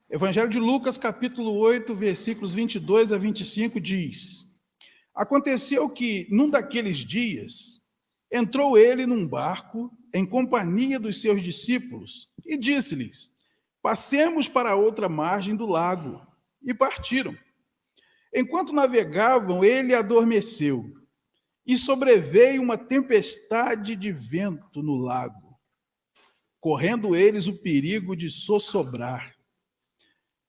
Evangelho de Lucas, capítulo 8, versículos 22 a 25, diz: Aconteceu que, num daqueles dias, entrou ele num barco, em companhia dos seus discípulos, e disse-lhes: Passemos para a outra margem do lago. E partiram. Enquanto navegavam, ele adormeceu, e sobreveio uma tempestade de vento no lago, correndo eles o perigo de sossobrar.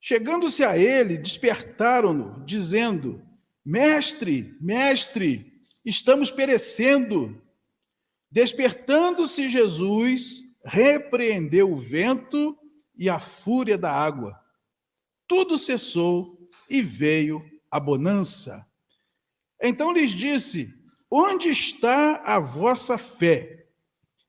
Chegando-se a ele, despertaram-no, dizendo: Mestre, mestre, estamos perecendo. Despertando-se Jesus, repreendeu o vento e a fúria da água. Tudo cessou e veio a bonança. Então lhes disse: Onde está a vossa fé?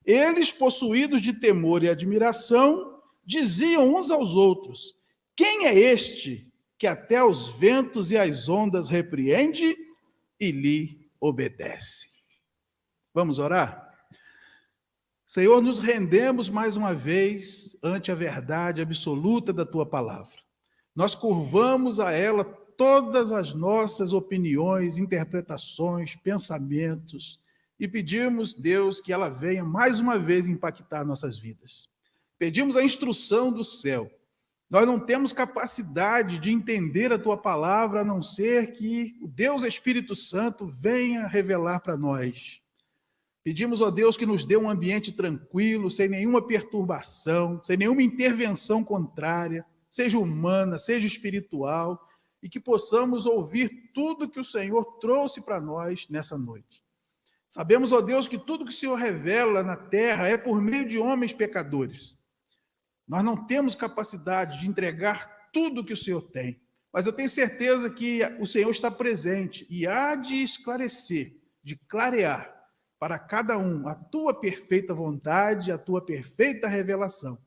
Eles, possuídos de temor e admiração, diziam uns aos outros: Quem é este que até os ventos e as ondas repreende e lhe obedece? Vamos orar? Senhor, nos rendemos mais uma vez ante a verdade absoluta da Tua palavra. Nós curvamos a ela todas as nossas opiniões, interpretações, pensamentos e pedimos, Deus, que ela venha mais uma vez impactar nossas vidas. Pedimos a instrução do céu. Nós não temos capacidade de entender a Tua palavra, a não ser que o Deus Espírito Santo venha revelar para nós. Pedimos, ó Deus, que nos dê um ambiente tranquilo, sem nenhuma perturbação, sem nenhuma intervenção contrária, seja humana, seja espiritual, e que possamos ouvir tudo que o Senhor trouxe para nós nessa noite. Sabemos, ó Deus, que tudo que o Senhor revela na terra é por meio de homens pecadores. Nós não temos capacidade de entregar tudo que o Senhor tem, mas eu tenho certeza que o Senhor está presente e há de esclarecer, de clarear para cada um a Tua perfeita vontade, a Tua perfeita revelação,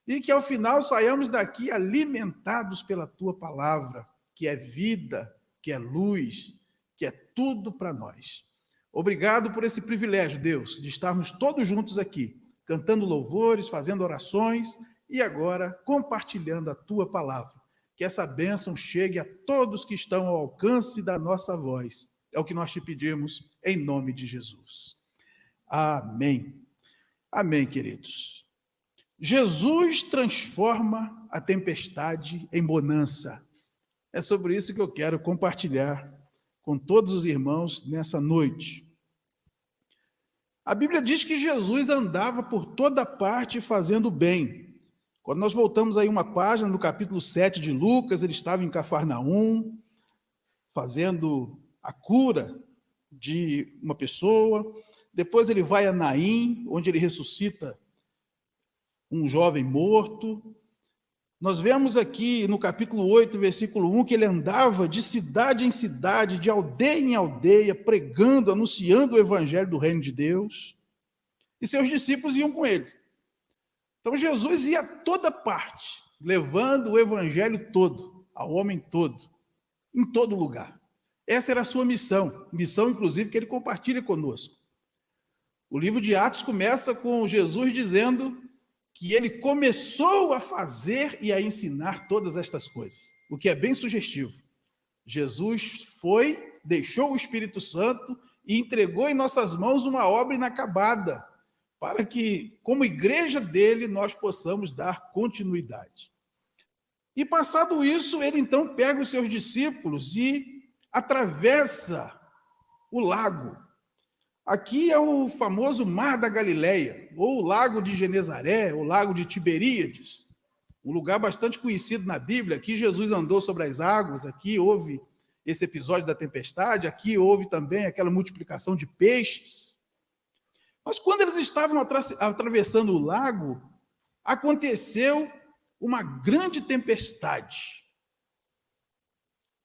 e que ao final saiamos daqui alimentados pela Tua palavra, que é vida, que é luz, que é tudo para nós. Obrigado por esse privilégio, Deus, de estarmos todos juntos aqui, cantando louvores, fazendo orações e agora compartilhando a Tua palavra. Que essa bênção chegue a todos que estão ao alcance da nossa voz. É o que nós te pedimos em nome de Jesus. Amém. Amém, queridos. Jesus transforma a tempestade em bonança. É sobre isso que eu quero compartilhar com todos os irmãos nessa noite. A Bíblia diz que Jesus andava por toda parte fazendo bem. Quando nós voltamos aí uma página, no capítulo 7 de Lucas, ele estava em Cafarnaum, fazendo a cura de uma pessoa. Depois ele vai a Naim, onde ele ressuscita um jovem morto. Nós vemos aqui no capítulo 8, versículo 1, que ele andava de cidade em cidade, de aldeia em aldeia, pregando, anunciando o evangelho do reino de Deus. E seus discípulos iam com ele. Então Jesus ia a toda parte, levando o evangelho todo, ao homem todo, em todo lugar. Essa era a sua missão, inclusive que ele compartilha conosco. O livro de Atos começa com Jesus dizendo que ele começou a fazer e a ensinar todas estas coisas, o que é bem sugestivo. Jesus foi, deixou o Espírito Santo e entregou em nossas mãos uma obra inacabada, para que, como igreja dele, nós possamos dar continuidade. E passado isso, ele então pega os seus discípulos e atravessa o lago. Aqui é o famoso Mar da Galileia, ou o Lago de Genezaré, ou Lago de Tiberíades, um lugar bastante conhecido na Bíblia. Aqui Jesus andou sobre as águas, aqui houve esse episódio da tempestade, aqui houve também aquela multiplicação de peixes. Mas quando eles estavam atravessando o lago, aconteceu uma grande tempestade.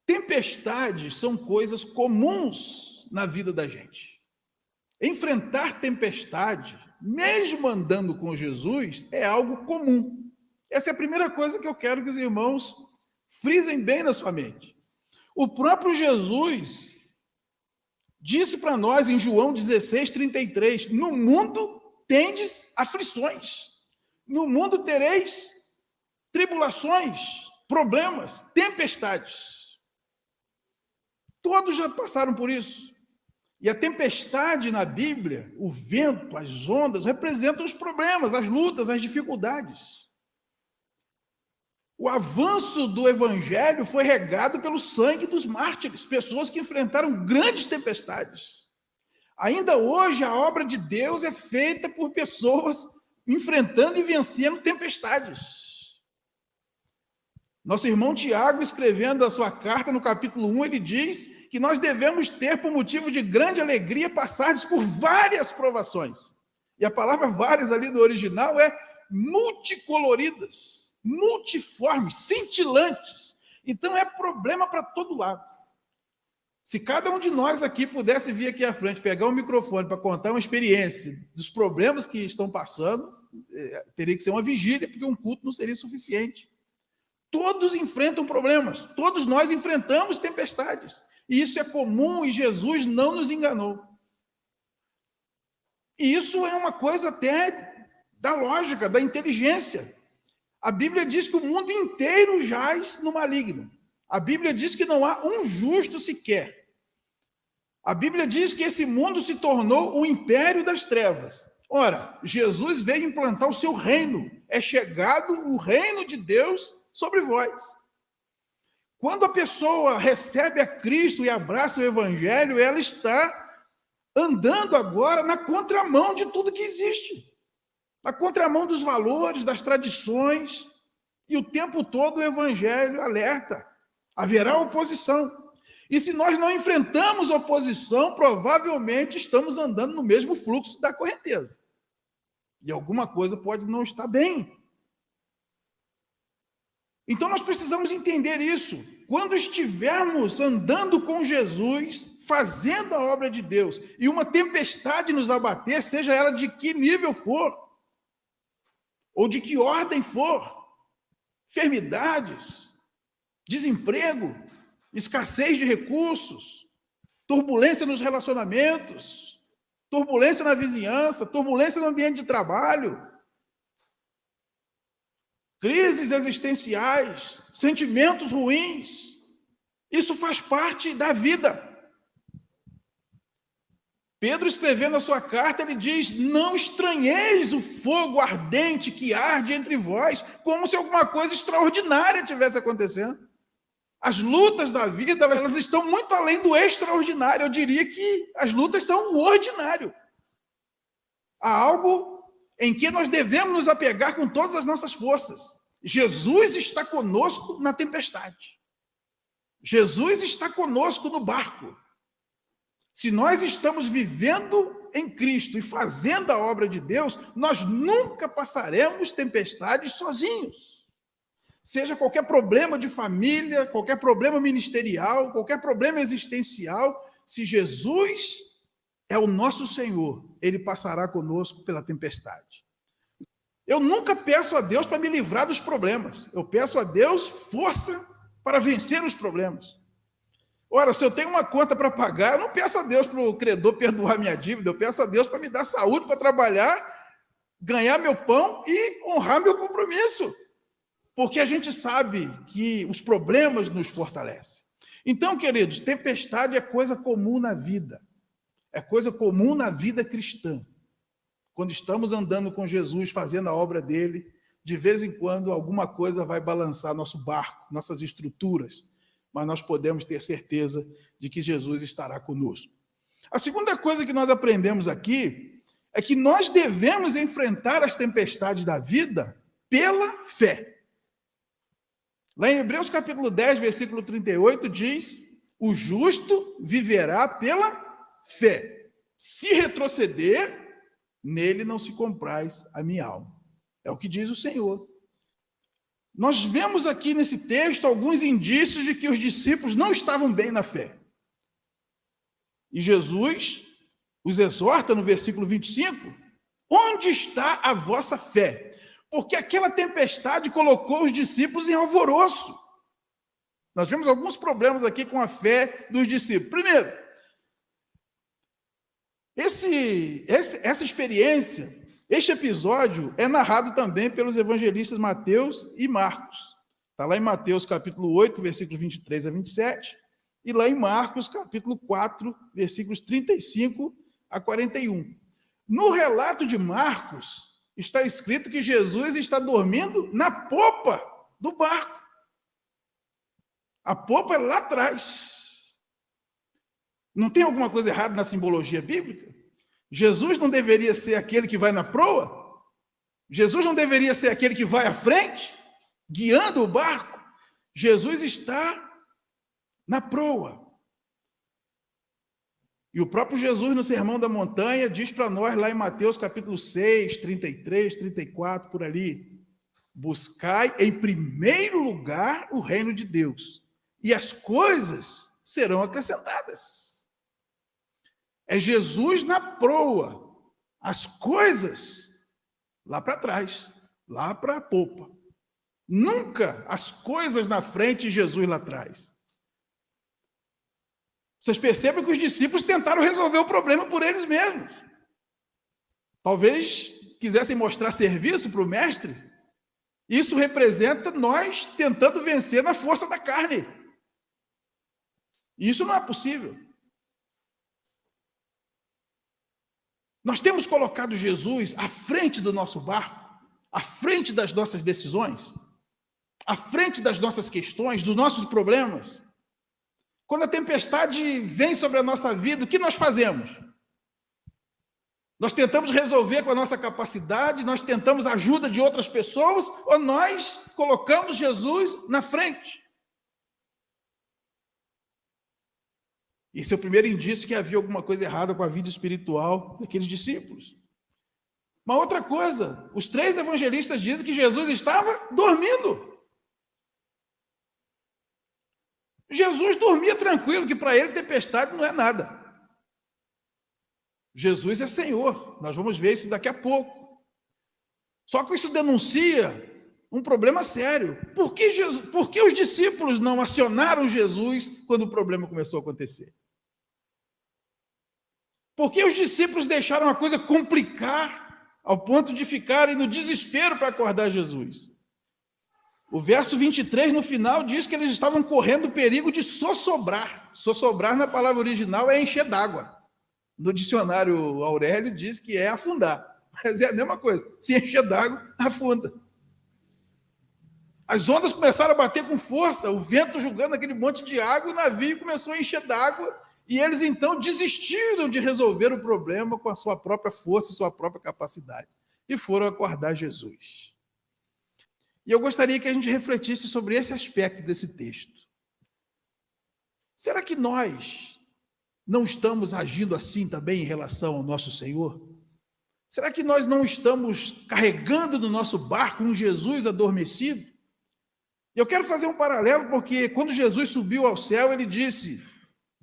Tempestades são coisas comuns na vida da gente. Enfrentar tempestade, mesmo andando com Jesus, é algo comum. Essa é a primeira coisa que eu quero que os irmãos frisem bem na sua mente. O próprio Jesus disse para nós em João 16:33, no mundo tendes aflições. No mundo tereis tribulações, problemas, tempestades. Todos já passaram por isso. E a tempestade na Bíblia, o vento, as ondas, representam os problemas, as lutas, as dificuldades. O avanço do evangelho foi regado pelo sangue dos mártires, pessoas que enfrentaram grandes tempestades. Ainda hoje, a obra de Deus é feita por pessoas enfrentando e vencendo tempestades. Nosso irmão Tiago, escrevendo a sua carta no capítulo 1, ele diz que nós devemos ter, por motivo de grande alegria, passados por várias provações. E a palavra várias ali no original é multicoloridas, multiformes, cintilantes. Então é problema para todo lado. Se cada um de nós aqui pudesse vir aqui à frente, pegar um microfone para contar uma experiência dos problemas que estão passando, teria que ser uma vigília, porque um culto não seria suficiente. Todos enfrentam problemas, todos nós enfrentamos tempestades. E isso é comum e Jesus não nos enganou. E isso é uma coisa até da lógica, da inteligência. A Bíblia diz que o mundo inteiro jaz no maligno. A Bíblia diz que não há um justo sequer. A Bíblia diz que esse mundo se tornou o império das trevas. Ora, Jesus veio implantar o seu reino. É chegado o reino de Deus sobre vós. Quando a pessoa recebe a Cristo e abraça o Evangelho, ela está andando agora na contramão de tudo que existe. Na contramão dos valores, das tradições. E o tempo todo o Evangelho alerta. Haverá oposição. E se nós não enfrentamos oposição, provavelmente estamos andando no mesmo fluxo da correnteza. E alguma coisa pode não estar bem. Então nós precisamos entender isso. Quando estivermos andando com Jesus, fazendo a obra de Deus, e uma tempestade nos abater, seja ela de que nível for, ou de que ordem for, enfermidades, desemprego, escassez de recursos, turbulência nos relacionamentos, turbulência na vizinhança, turbulência no ambiente de trabalho, crises existenciais, sentimentos ruins, isso faz parte da vida. Pedro, escrevendo a sua carta, ele diz: não estranheis o fogo ardente que arde entre vós, como se alguma coisa extraordinária estivesse acontecendo. As lutas da vida, elas estão muito além do extraordinário. Eu diria que as lutas são o ordinário. Há algo em que nós devemos nos apegar com todas as nossas forças. Jesus está conosco na tempestade. Jesus está conosco no barco. Se nós estamos vivendo em Cristo e fazendo a obra de Deus, nós nunca passaremos tempestades sozinhos. Seja qualquer problema de família, qualquer problema ministerial, qualquer problema existencial, se Jesus é o nosso Senhor, Ele passará conosco pela tempestade. Eu nunca peço a Deus para me livrar dos problemas. Eu peço a Deus força para vencer os problemas. Ora, se eu tenho uma conta para pagar, eu não peço a Deus para o credor perdoar minha dívida, eu peço a Deus para me dar saúde para trabalhar, ganhar meu pão e honrar meu compromisso. Porque a gente sabe que os problemas nos fortalecem. Então, queridos, tempestade é coisa comum na vida. É coisa comum na vida cristã. Quando estamos andando com Jesus, fazendo a obra dele, de vez em quando alguma coisa vai balançar nosso barco, nossas estruturas, mas nós podemos ter certeza de que Jesus estará conosco. A segunda coisa que nós aprendemos aqui é que nós devemos enfrentar as tempestades da vida pela fé. Lá em Hebreus capítulo 10, versículo 38, diz: o justo viverá pela fé. Se retroceder, nele não se compraz a minha alma. É o que diz o Senhor. Nós vemos aqui nesse texto alguns indícios de que os discípulos não estavam bem na fé. E Jesus os exorta no versículo 25: onde está a vossa fé? Porque aquela tempestade colocou os discípulos em alvoroço. Nós vemos alguns problemas aqui com a fé dos discípulos. Primeiro, essa experiência Este episódio é narrado também pelos evangelistas Mateus e Marcos. Está lá em Mateus capítulo 8, versículos 23 a 27, e lá em Marcos capítulo 4, versículos 35 a 41. No relato de Marcos, está escrito que Jesus está dormindo na popa do barco. A popa é lá atrás. Não tem alguma coisa errada na simbologia bíblica? Jesus não deveria ser aquele que vai na proa? Jesus não deveria ser aquele que vai à frente, guiando o barco? Jesus está na proa. E o próprio Jesus, no Sermão da Montanha, diz para nós, lá em Mateus capítulo 6, 33, 34, por ali: buscai em primeiro lugar o reino de Deus, e as coisas serão acrescentadas. É Jesus na proa, as coisas lá para trás, lá para a popa. Nunca as coisas na frente e Jesus lá atrás. Vocês percebem que os discípulos tentaram resolver o problema por eles mesmos. Talvez quisessem mostrar serviço para o mestre. Isso representa nós tentando vencer na força da carne. Isso não é possível. Nós temos colocado Jesus à frente do nosso barco, à frente das nossas decisões, à frente das nossas questões, dos nossos problemas. Quando a tempestade vem sobre a nossa vida, o que nós fazemos? Nós tentamos resolver com a nossa capacidade, nós tentamos a ajuda de outras pessoas, ou nós colocamos Jesus na frente? Esse é o primeiro indício que havia alguma coisa errada com a vida espiritual daqueles discípulos. Uma outra coisa, os 3 evangelistas dizem que Jesus estava dormindo. Jesus dormia tranquilo, que para ele tempestade não é nada. Jesus é Senhor, nós vamos ver isso daqui a pouco. Só que isso denuncia um problema sério. Por que os discípulos não acionaram Jesus quando o problema começou a acontecer? Por que os discípulos deixaram a coisa complicar ao ponto de ficarem no desespero para acordar Jesus? O verso 23, no final, diz que eles estavam correndo o perigo de sossobrar. Sossobrar, na palavra original, é encher d'água. No dicionário Aurélio, diz que é afundar. Mas é a mesma coisa. Se encher d'água, afunda. As ondas começaram a bater com força, o vento jogando aquele monte de água, o navio começou a encher d'água, e eles, então, desistiram de resolver o problema com a sua própria força e sua própria capacidade. E foram acordar Jesus. E eu gostaria que a gente refletisse sobre esse aspecto desse texto. Será que nós não estamos agindo assim também em relação ao nosso Senhor? Será que nós não estamos carregando no nosso barco um Jesus adormecido? Eu quero fazer um paralelo, porque quando Jesus subiu ao céu, ele disse: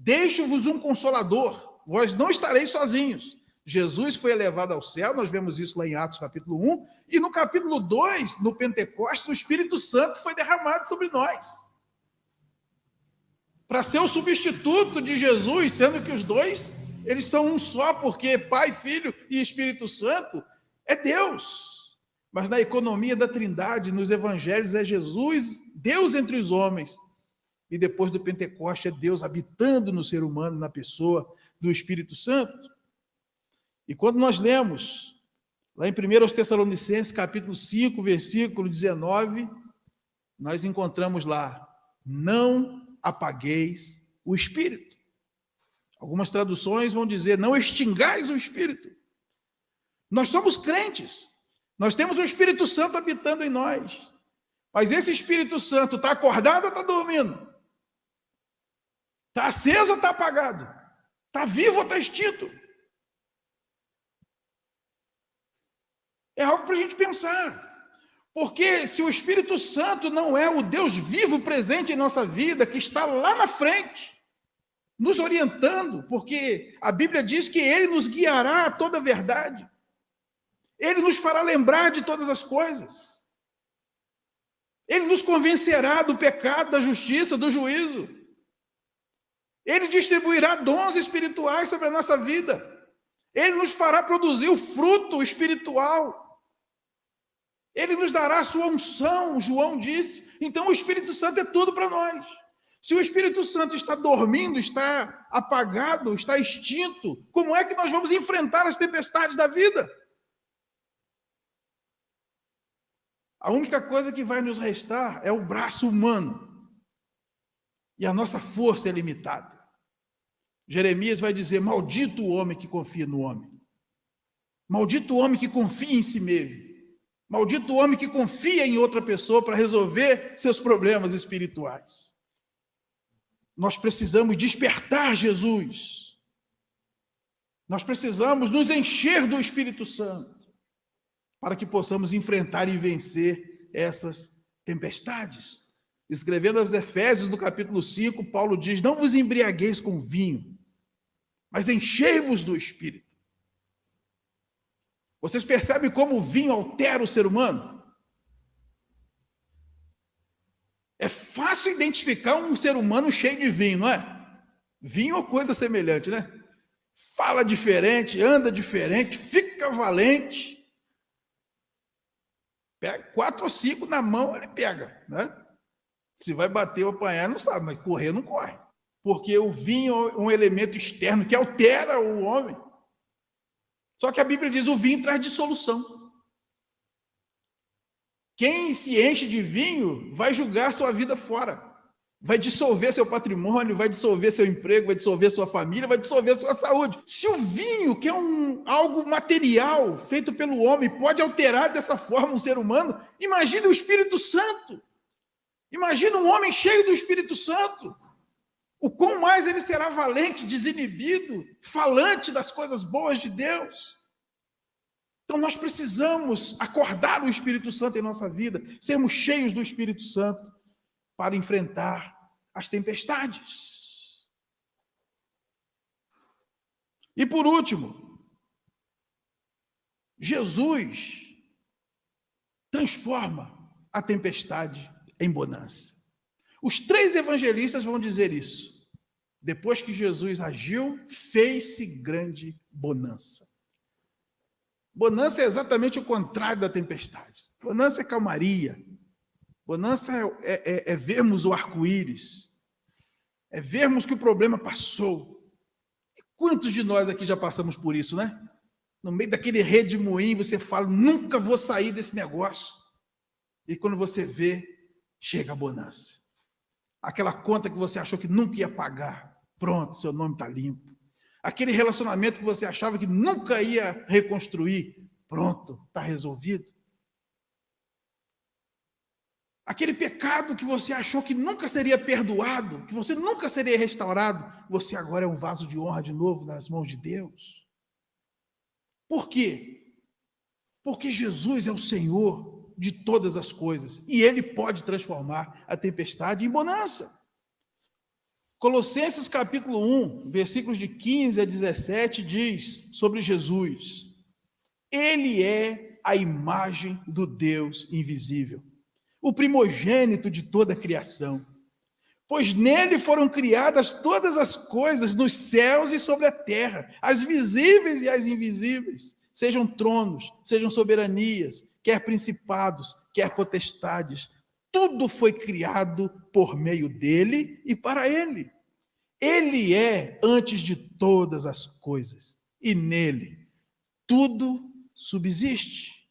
deixo-vos um consolador, vós não estareis sozinhos. Jesus foi elevado ao céu, nós vemos isso lá em Atos capítulo 1, e no capítulo 2, no Pentecostes, o Espírito Santo foi derramado sobre nós. Para ser o substituto de Jesus, sendo que os dois, eles são um só, porque Pai, Filho e Espírito Santo é Deus. Mas na economia da Trindade, nos evangelhos, é Jesus, Deus entre os homens. E depois do Pentecoste, é Deus habitando no ser humano, na pessoa do Espírito Santo. E quando nós lemos, lá em 1 Tessalonicenses, capítulo 5, versículo 19, nós encontramos lá: não apagueis o Espírito. Algumas traduções vão dizer: não extingais o Espírito. Nós somos crentes, nós temos o Espírito Santo habitando em nós, mas esse Espírito Santo está acordado ou está dormindo? Está aceso ou está apagado? Está vivo ou está extinto? É algo para a gente pensar. Porque se o Espírito Santo não é o Deus vivo presente em nossa vida, que está lá na frente, nos orientando, porque a Bíblia diz que Ele nos guiará a toda a verdade. Ele nos fará lembrar de todas as coisas. Ele nos convencerá do pecado, da justiça, do juízo. Ele distribuirá dons espirituais sobre a nossa vida. Ele nos fará produzir o fruto espiritual. Ele nos dará a sua unção, João disse. Então o Espírito Santo é tudo para nós. Se o Espírito Santo está dormindo, está apagado, está extinto, como é que nós vamos enfrentar as tempestades da vida? A única coisa que vai nos restar é o braço humano. E a nossa força é limitada. Jeremias vai dizer: maldito o homem que confia no homem. Maldito o homem que confia em si mesmo. Maldito o homem que confia em outra pessoa para resolver seus problemas espirituais. Nós precisamos despertar Jesus. Nós precisamos nos encher do Espírito Santo para que possamos enfrentar e vencer essas tempestades. Escrevendo aos Efésios, no capítulo 5, Paulo diz: não vos embriagueis com vinho, mas enchei-vos do Espírito. Vocês percebem como o vinho altera o ser humano? É fácil identificar um ser humano cheio de vinho, não é? Vinho ou coisa semelhante, né? Fala diferente, anda diferente, fica valente. Pega 4 ou 5 na mão, ele pega, né? Se vai bater ou apanhar, não sabe, mas correr não corre. Porque o vinho é um elemento externo que altera o homem. Só que a Bíblia diz: o vinho traz dissolução. Quem se enche de vinho vai julgar sua vida fora. Vai dissolver seu patrimônio, vai dissolver seu emprego, vai dissolver sua família, vai dissolver sua saúde. Se o vinho, que é algo material, feito pelo homem, pode alterar dessa forma um ser humano, imagine o Espírito Santo. Imagina um homem cheio do Espírito Santo. O quão mais ele será valente, desinibido, falante das coisas boas de Deus. Então nós precisamos acordar o Espírito Santo em nossa vida, sermos cheios do Espírito Santo para enfrentar as tempestades. E por último, Jesus transforma a tempestade em bonança. Os 3 evangelistas vão dizer isso. Depois que Jesus agiu, fez-se grande bonança. Bonança é exatamente o contrário da tempestade. Bonança é calmaria. Bonança é vermos o arco-íris. É vermos que o problema passou. E quantos de nós aqui já passamos por isso, né? No meio daquele redemoinho, você fala: nunca vou sair desse negócio. E quando você vê, chega a bonança. Aquela conta que você achou que nunca ia pagar, pronto, seu nome está limpo. Aquele relacionamento que você achava que nunca ia reconstruir, pronto, está resolvido. Aquele pecado que você achou que nunca seria perdoado, que você nunca seria restaurado, você agora é um vaso de honra de novo nas mãos de Deus. Por quê? Porque Jesus é o Senhor de todas as coisas e Ele pode transformar a tempestade em bonança. Colossenses capítulo 1, versículos de 15 a 17, diz sobre Jesus: Ele é a imagem do Deus invisível, o primogênito de toda a criação, pois nele foram criadas todas as coisas nos céus e sobre a terra, as visíveis e as invisíveis, sejam tronos, sejam soberanias, quer principados, quer potestades, tudo foi criado por meio dele e para ele. Ele é antes de todas as coisas, e nele tudo subsiste.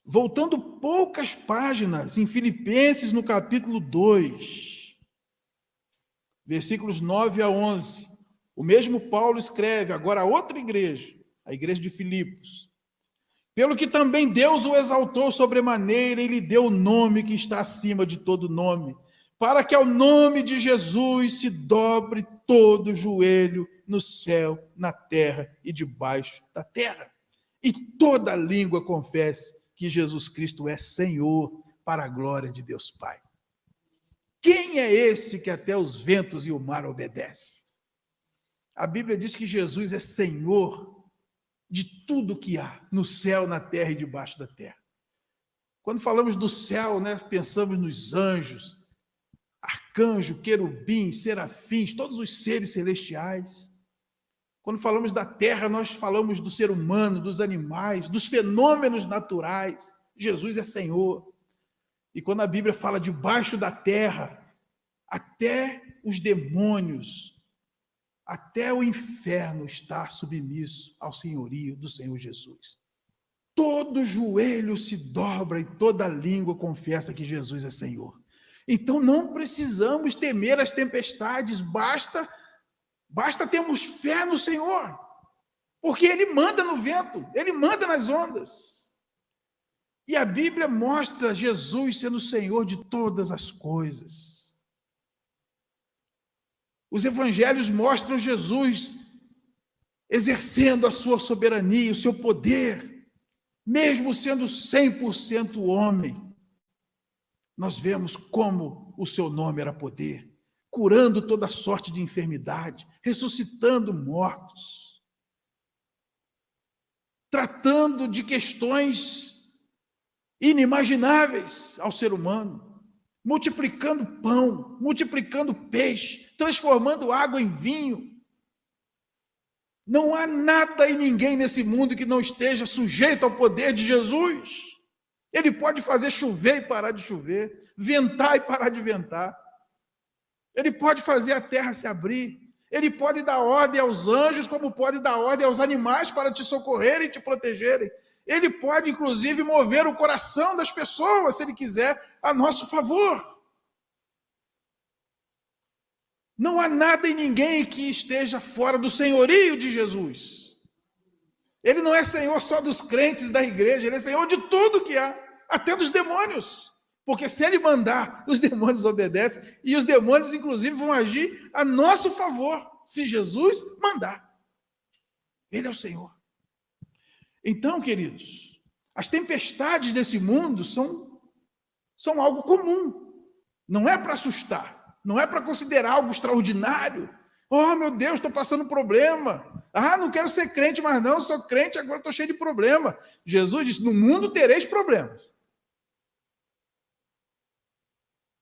Voltando poucas páginas, em Filipenses, no capítulo 2, versículos 9 a 11, o mesmo Paulo escreve agora a outra igreja, a igreja de Filipos: pelo que também Deus o exaltou sobremaneira e lhe deu o nome que está acima de todo nome, para que ao nome de Jesus se dobre todo o joelho no céu, na terra e debaixo da terra, e toda língua confesse que Jesus Cristo é Senhor, para a glória de Deus Pai. Quem é esse que até os ventos e o mar obedece? A Bíblia diz que Jesus é Senhor de tudo que há no céu, na terra e debaixo da terra. Quando falamos do céu, né, pensamos nos anjos, arcanjo, querubim, serafins, todos os seres celestiais. Quando falamos da terra, nós falamos do ser humano, dos animais, dos fenômenos naturais. Jesus é Senhor. E quando a Bíblia fala debaixo da terra, até os demônios, até o inferno está submisso ao senhorio do Senhor Jesus. Todo joelho se dobra e toda língua confessa que Jesus é Senhor. Então não precisamos temer as tempestades, basta termos fé no Senhor, porque Ele manda no vento, Ele manda nas ondas. E a Bíblia mostra Jesus sendo Senhor de todas as coisas. Os evangelhos mostram Jesus exercendo a sua soberania, o seu poder, mesmo sendo 100% homem. Nós vemos como o seu nome era poder, curando toda sorte de enfermidade, ressuscitando mortos, tratando de questões inimagináveis ao ser humano, multiplicando pão, multiplicando peixe, transformando água em vinho. Não há nada e ninguém nesse mundo que não esteja sujeito ao poder de Jesus. Ele pode fazer chover e parar de chover, ventar e parar de ventar. Ele pode fazer a terra se abrir. Ele pode dar ordem aos anjos, como pode dar ordem aos animais para te socorrerem e te protegerem. Ele pode, inclusive, mover o coração das pessoas, se Ele quiser, a nosso favor. Não há nada e ninguém que esteja fora do senhorio de Jesus. Ele não é Senhor só dos crentes da igreja, Ele é Senhor de tudo que há, até dos demônios. Porque se Ele mandar, os demônios obedecem, e os demônios, inclusive, vão agir a nosso favor, se Jesus mandar. Ele é o Senhor. Então, queridos, as tempestades desse mundo são algo comum. Não é para assustar, não é para considerar algo extraordinário. Oh, meu Deus, estou passando problema. Ah, não quero ser crente mais não, sou crente, agora estou cheio de problema. Jesus disse, no mundo tereis problemas.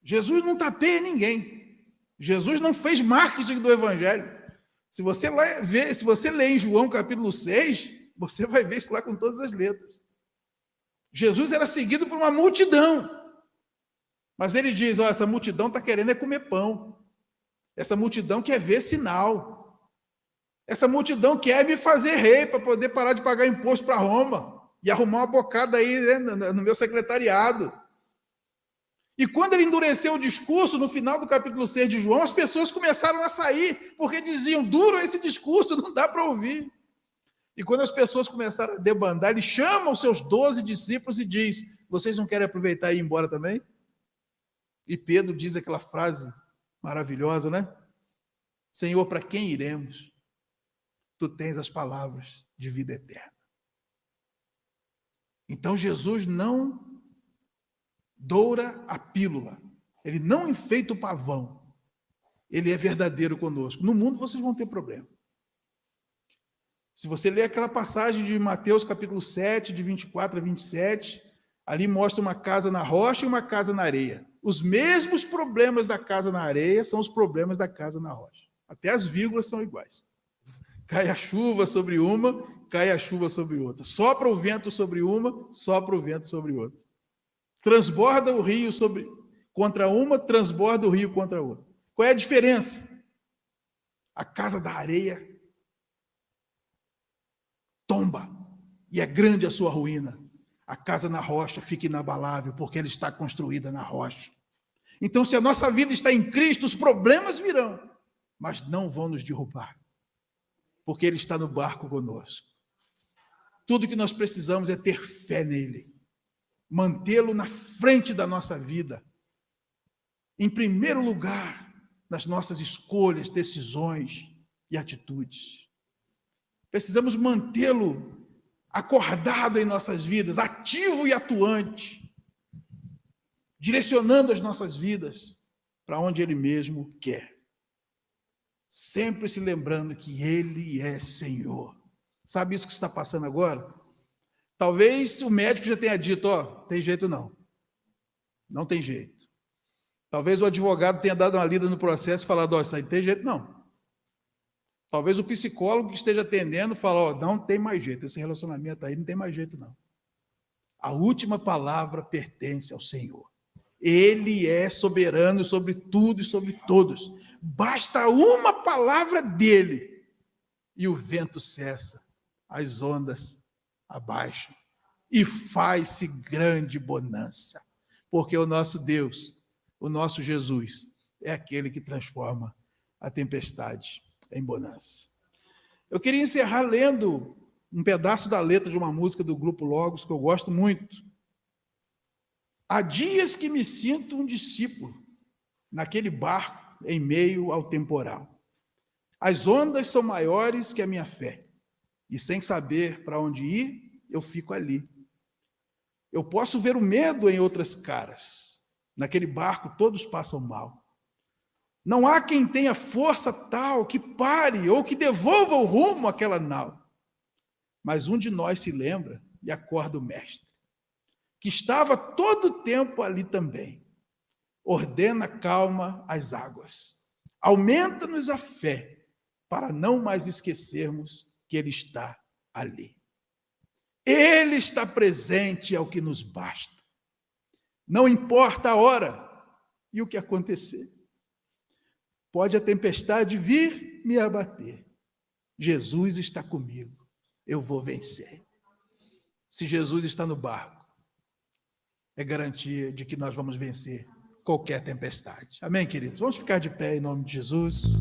Jesus não tapeia ninguém. Jesus não fez marketing do evangelho. Se você ler em João capítulo 6, você vai ver isso lá com todas as letras. Jesus era seguido por uma multidão. Mas ele diz, essa multidão está querendo é comer pão. Essa multidão quer ver sinal. Essa multidão quer me fazer rei para poder parar de pagar imposto para Roma e arrumar uma bocada aí, né, no meu secretariado. E quando ele endureceu o discurso, no final do capítulo 6 de João, as pessoas começaram a sair, porque diziam, duro esse discurso, não dá para ouvir. E quando as pessoas começaram a debandar, ele chama os seus 12 discípulos e diz, vocês não querem aproveitar e ir embora também? E Pedro diz aquela frase maravilhosa, né? Senhor, para quem iremos? Tu tens as palavras de vida eterna. Então Jesus não doura a pílula, ele não enfeita o pavão, ele é verdadeiro conosco. No mundo vocês vão ter problema. Se você ler aquela passagem de Mateus capítulo 7, de 24 a 27, ali mostra uma casa na rocha e uma casa na areia. Os mesmos problemas da casa na areia são os problemas da casa na rocha. Até as vírgulas são iguais. Cai a chuva sobre uma, cai a chuva sobre outra. Sopra o vento sobre uma, sopra o vento sobre outra. Transborda o rio contra uma, transborda o rio contra a outra. Qual é a diferença? A casa da areia tomba e é grande a sua ruína. A casa na rocha fica inabalável porque ela está construída na rocha. Então, se a nossa vida está em Cristo, os problemas virão, mas não vão nos derrubar, porque Ele está no barco conosco. Tudo que nós precisamos é ter fé nele, mantê-lo na frente da nossa vida, em primeiro lugar, nas nossas escolhas, decisões e atitudes. Precisamos mantê-lo acordado em nossas vidas, ativo e atuante, direcionando as nossas vidas para onde Ele mesmo quer. Sempre se lembrando que Ele é Senhor. Sabe isso que está passando agora? Talvez o médico já tenha dito, tem jeito não. Não tem jeito. Talvez o advogado tenha dado uma lida no processo e falado, isso aí não tem jeito não. Talvez o psicólogo que esteja atendendo fale, ó, não tem mais jeito, esse relacionamento aí não tem mais jeito não. A última palavra pertence ao Senhor. Ele é soberano sobre tudo e sobre todos. Basta uma palavra dele e o vento cessa, as ondas abaixam e faz-se grande bonança, porque o nosso Deus, o nosso Jesus, é aquele que transforma a tempestade em bonança. Eu queria encerrar lendo um pedaço da letra de uma música do Grupo Logos que eu gosto muito. Há dias que me sinto um discípulo naquele barco em meio ao temporal. As ondas são maiores que a minha fé e sem saber para onde ir, eu fico ali. Eu posso ver o medo em outras caras. Naquele barco todos passam mal. Não há quem tenha força tal que pare ou que devolva o rumo àquela nau. Mas um de nós se lembra e acorda o mestre, que estava todo o tempo ali também. Ordena calma às águas. Aumenta-nos a fé, para não mais esquecermos que Ele está ali. Ele está presente, é o que nos basta. Não importa a hora e o que acontecer. Pode a tempestade vir me abater. Jesus está comigo. Eu vou vencer. Se Jesus está no barco, é garantia de que nós vamos vencer qualquer tempestade. Amém, queridos? Vamos ficar de pé em nome de Jesus.